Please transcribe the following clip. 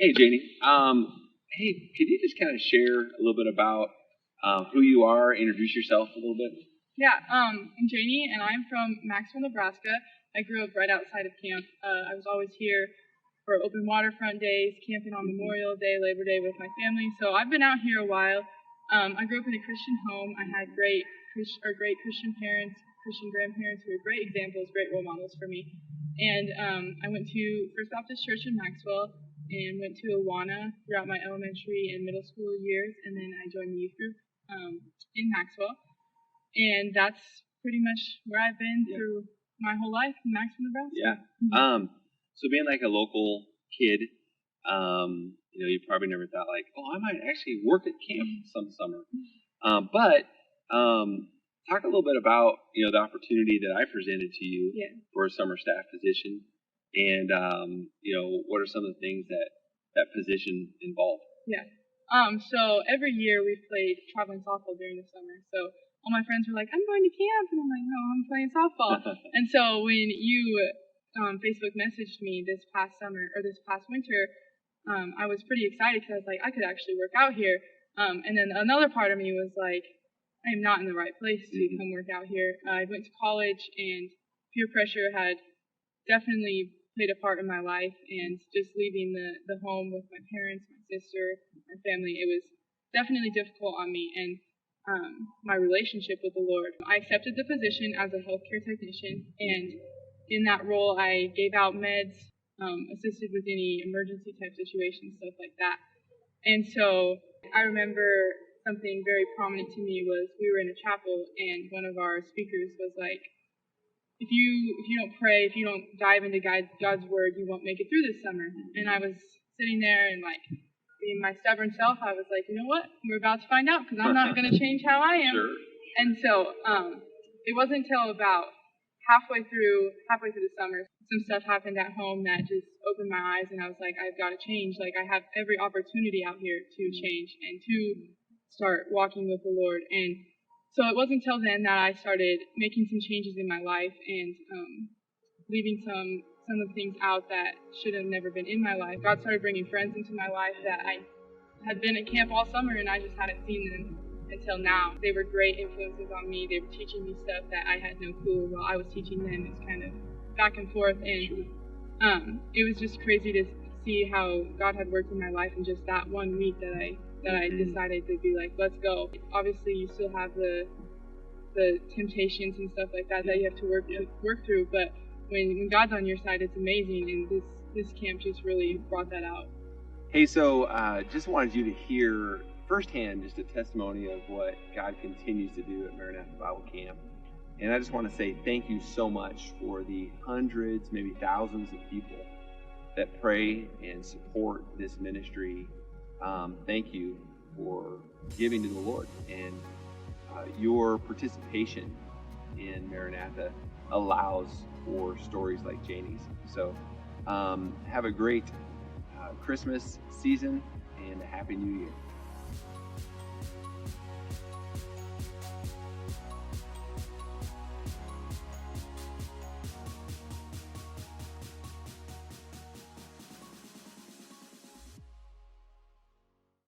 Hey, Janie. Hey, could you just kind of share a little bit about who you are, introduce yourself a little bit? Yeah, I'm Janie, and I'm from Maxwell, Nebraska. I grew up right outside of camp. I was always here for open waterfront days, camping on Memorial Day, Labor Day with my family. So I've been out here a while. I grew up in a Christian home. I had great Christian parents, Christian grandparents who were great examples, great role models for me. And I went to First Baptist Church in Maxwell and went to Awana throughout my elementary and middle school years, and then I joined the youth group in Maxwell. And that's pretty much where I've been through my whole life in Maxwell, Nebraska. Yeah. So being like a local kid, you probably never thought like, oh, I might actually work at camp some summer. But talk a little bit about, the opportunity that I presented to you for a summer staff position. And, what are some of the things that position involved? Yeah. So every year we've played traveling softball during the summer. So all my friends were like, I'm going to camp. And I'm like, no, I'm playing softball. And so when you Facebook messaged me this past winter, I was pretty excited because I was like, I could actually work out here. And then another part of me was like, I am not in the right place to come work out here. I went to college, and peer pressure had definitely played a part in my life, and just leaving the home with my parents, my sister, my family, it was definitely difficult on me and my relationship with the Lord. I accepted the position as a healthcare technician, and in that role I gave out meds, assisted with any emergency type situations, stuff like that. And so I remember something very prominent to me was we were in a chapel, and one of our speakers was like, if you don't pray, if you don't dive into God's word, you won't make it through this summer. And I was sitting there and like being my stubborn self, I was like, you know what? We're about to find out because I'm not going to change how I am. Sure. And so it wasn't until about halfway through the summer, some stuff happened at home that just opened my eyes, and I was like, I've got to change. Like, I have every opportunity out here to change and to start walking with the Lord. And so it wasn't until then that I started making some changes in my life and leaving some of the things out that should have never been in my life. God started bringing friends into my life that I had been at camp all summer, and I just hadn't seen them until now. They were great influences on me. They were teaching me stuff that I had no clue while I was teaching them. It's kind of back and forth, and it was just crazy to see how God had worked in my life in just that 1 week that I decided to be like, let's go. Obviously, you still have the temptations and stuff like that you have to work through, but when God's on your side, it's amazing, and this camp just really brought that out. Hey, so just wanted you to hear firsthand just a testimony of what God continues to do at Maranatha Bible Camp. And I just want to say thank you so much for the hundreds, maybe thousands of people that pray and support this ministry. Thank you for giving to the Lord, and your participation in Maranatha allows for stories like Janie's. So have a great Christmas season and a Happy New Year.